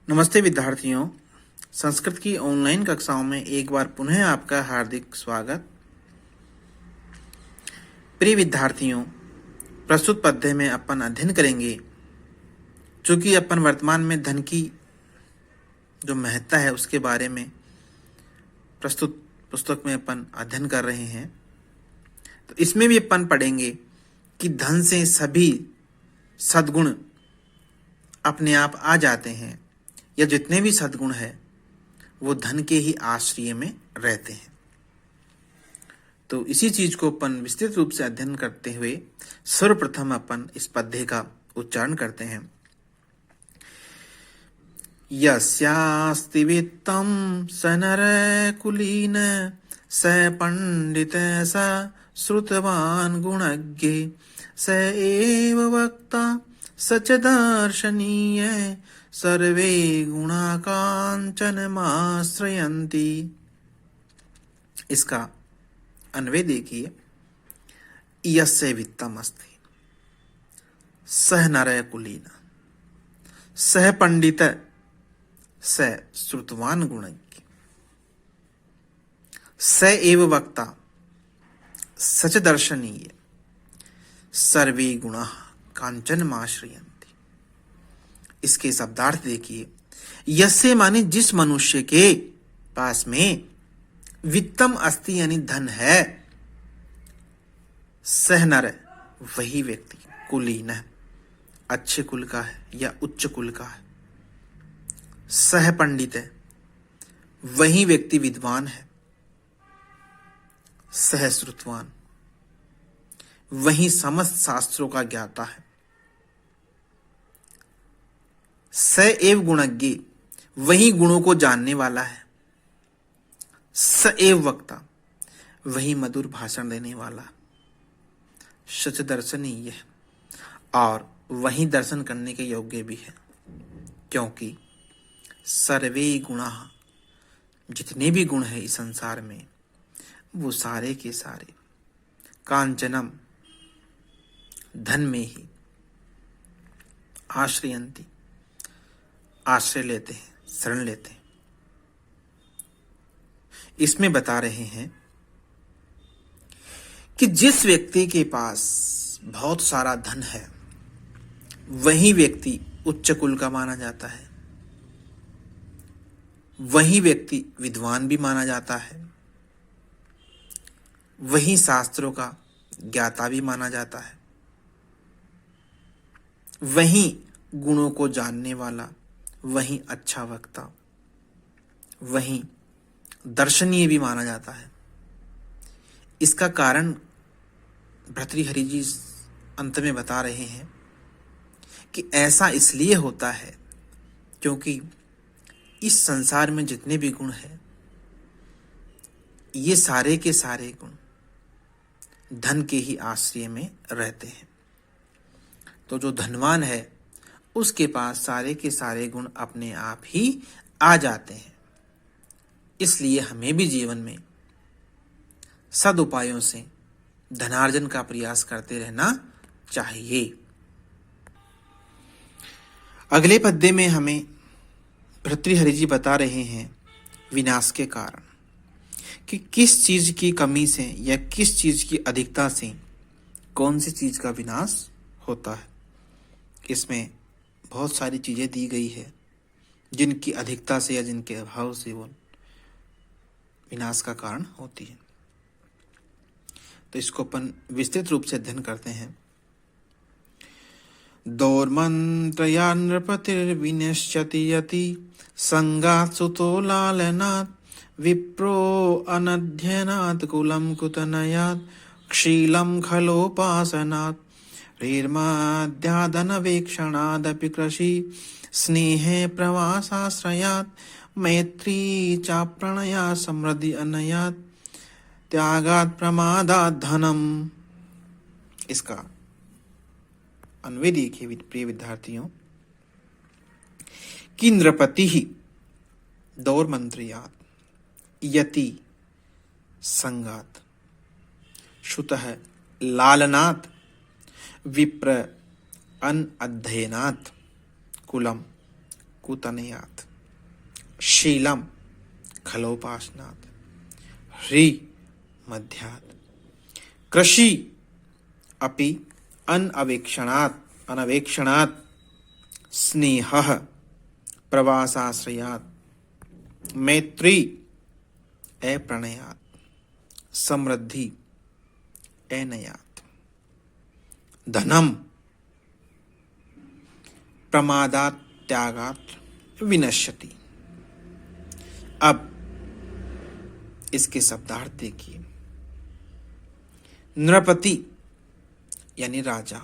नमस्ते विद्यार्थियों, संस्कृत की ऑनलाइन कक्षाओं में एक बार पुनः आपका हार्दिक स्वागत। प्रिय विद्यार्थियों, प्रस्तुत पद्य में अपन अध्ययन करेंगे चूंकि अपन वर्तमान में धन की जो महत्ता है उसके बारे में प्रस्तुत पुस्तक में अपन अध्ययन कर रहे हैं। तो इसमें भी अपन पढ़ेंगे कि धन से सभी सद्गुण अपने आप आ जाते हैं, या जितने भी सद्गुण है वो धन के ही आश्रय में रहते हैं। तो इसी चीज को अपन विस्तृत रूप से अध्ययन करते हुए सर्वप्रथम अपन इस पद्य का उच्चारण करते हैं। यस्यास्ति वित्तं स नरकुलीन स पंडित स श्रुतवान् गुणज्ञे स एव वक्ता स च दर्शनीय सर्वे गुणा कांचनमाश्रयन्ति। इसका अन्वय देखिए। यस्य वित्तम अस्ति सह नरय कुलीन सह पंडित स श्रुतवान गुणज्ञ स एव वक्ता सच दर्शनीय सर्वे गुणा कांचनमाश्रयन्ति। इसके शब्दार्थ देखिए। यस्य माने जिस मनुष्य के पास में वित्तम अस्ति यानी धन है, सह नर वही व्यक्ति, कुलीन अच्छे कुल का है या उच्च कुल का है, सह पंडित है वही व्यक्ति विद्वान है, सह श्रुतवान वही समस्त शास्त्रों का ज्ञाता है, स एव गुणज्ञ वही गुणों को जानने वाला है, स एव वक्ता वही मधुर भाषण देने वाला, सच दर्शनीय है और वही दर्शन करने के योग्य भी है, क्योंकि सर्वे गुणा जितने भी गुण है इस संसार में वो सारे के सारे कांचनम धन में ही आश्रयंती आश्रय लेते हैं, शरण लेते हैं। इसमें बता रहे हैं कि जिस व्यक्ति के पास बहुत सारा धन है वही व्यक्ति उच्च कुल का माना जाता है, वही व्यक्ति विद्वान भी माना जाता है, वही शास्त्रों का ज्ञाता भी माना जाता है, वही गुणों को जानने वाला, वही अच्छा वक्ता, वही दर्शनीय भी माना जाता है। इसका कारण भर्तृहरि जी अंत में बता रहे हैं कि ऐसा इसलिए होता है क्योंकि इस संसार में जितने भी गुण हैं ये सारे के सारे गुण धन के ही आश्रय में रहते हैं। तो जो धनवान है उसके पास सारे के सारे गुण अपने आप ही आ जाते हैं। इसलिए हमें भी जीवन में सदुपायों से धनार्जन का प्रयास करते रहना चाहिए। अगले पद्य में हमें भर्तृहरि जी बता रहे हैं विनाश के कारण, कि किस चीज की कमी से या किस चीज की अधिकता से कौन सी चीज का विनाश होता है। इसमें बहुत सारी चीजें दी गई है जिनकी अधिकता से या जिनके अभाव से वो विनाश का कारण होती है। तो इसको अपन विस्तृत रूप से अध्ययन करते हैं। दौर्मंत्रया नृपतिर्विनश्यति यति संगात् सुतो लालनात् विप्रो अनध्ययनात् कुलं कुतनयात् क्षीलं खलोपासनात् रीर्माद्यादनवेक्षणादपि कृषि स्नेहे प्रवासाश्रयात् मैत्री चाप्रणया समृद्धि अनयात् त्यागात् प्रमादात् धनम। इसका अन्वय देखिए प्रिय विद्यार्थियों। कि नृपति ही दौर्मंत्रयात् यति संगात् श्रुतः लालनात् विप्र अन अध्ययनात् कुलम कुतनयात्। शीलम खलोपासनात्, ह्री मध्यात्, कृषि अपि अनवेक्षणात्, स्नेहः प्रवासाश्रयात्, मैत्री अप्रणयात्, समृद्धि अनयात्, धनम प्रमादात् त्यागात् विनश्यति। अब इसके शब्दार्थ देखिए। नृपति यानी राजा,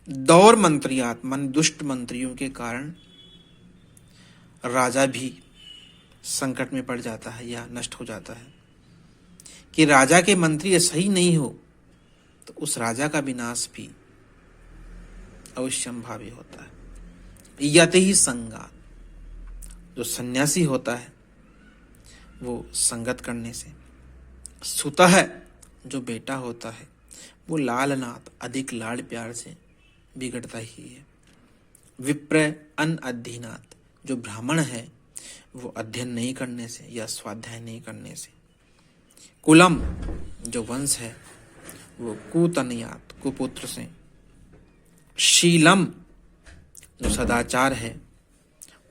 दौर मंत्रियात् मन दुष्ट मंत्रियों के कारण राजा भी संकट में पड़ जाता है या नष्ट हो जाता है। कि राजा के मंत्री सही नहीं हो तो उस राजा का विनाश भी अवश्यंभावी होता है। यते ही संगात, जो सन्यासी होता है वो संगत करने से, सुतः जो बेटा होता है वो लालनाथ अधिक लाड़ प्यार से बिगड़ता ही है। विप्र अनअध्ययनात्, जो ब्राह्मण है वो अध्ययन नहीं करने से या स्वाध्याय नहीं करने से। कुलम, जो वंश है वो कुतनयात्, कुपुत्र से। शीलम, जो सदाचार है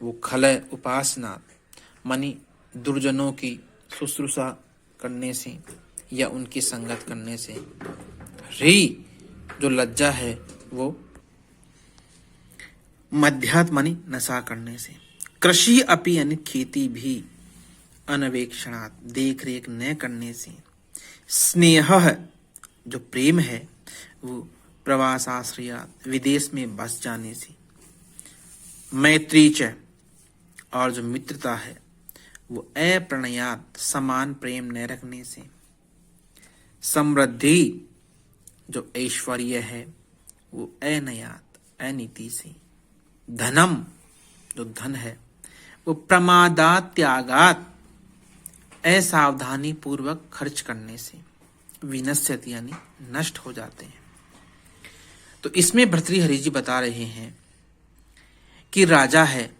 वो खल उपासनात्, मानी दुर्जनों की शुश्रूषा करने से या उनकी संगत करने से। ह्री, जो लज्जा है वो मध्यात् मानी नशा करने से। कृषि अपि यानी खेती भी अनवेक्षणात्, देख रेख न करने से। स्नेह, जो प्रेम है वो प्रवासाश्रयात्, विदेश में बस जाने से। मैत्री च, और जो मित्रता है वो अप्रणयात्, समान प्रेम न रखने से। समृद्धि, जो ऐश्वर्य है वो अनयात्, अनीति से। धनम, जो धन है वो प्रमादात् त्यागात्, असावधानी पूर्वक खर्च करने से। विनश्यति यानी नष्ट हो जाते हैं। तो इसमें भर्तृहरि जी बता रहे हैं कि राजा है,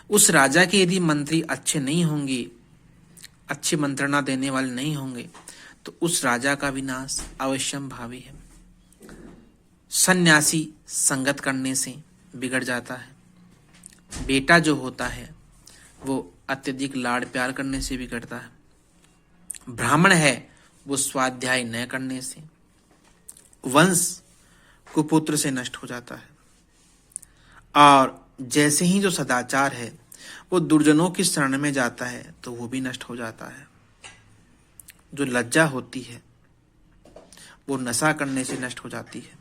उस राजा के यदि मंत्री अच्छे नहीं होंगे, अच्छी मंत्रणा देने वाले नहीं होंगे तो उस राजा का विनाश अवश्यंभावी है। सन्यासी संगत करने से बिगड़ जाता है। बेटा जो होता है वो अत्यधिक लाड़ प्यार करने से बिगड़ता है। ब्राह्मण है वो स्वाध्याय न करने से। वंश कुपुत्र से नष्ट हो जाता है। और जैसे ही जो सदाचार है वो दुर्जनों की शरण में जाता है तो वो भी नष्ट हो जाता है। जो लज्जा होती है वो नशा करने से नष्ट हो जाती है।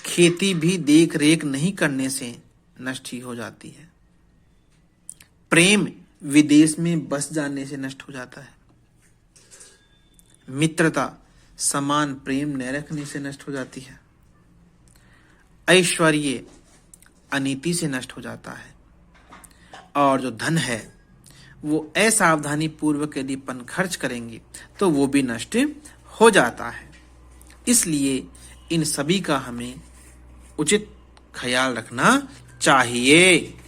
खेती भी देख रेख नहीं करने से नष्ट ही हो जाती है। प्रेम विदेश में बस जाने से नष्ट हो जाता है। मित्रता समान प्रेम न रखने से नष्ट हो जाती है। ऐश्वर्य अनीति से नष्ट हो जाता है। और जो धन है वो असावधानी पूर्वक यदि अपन खर्च करेंगे तो वो भी नष्ट हो जाता है। इसलिए इन सभी का हमें उचित ख्याल रखना चाहिए।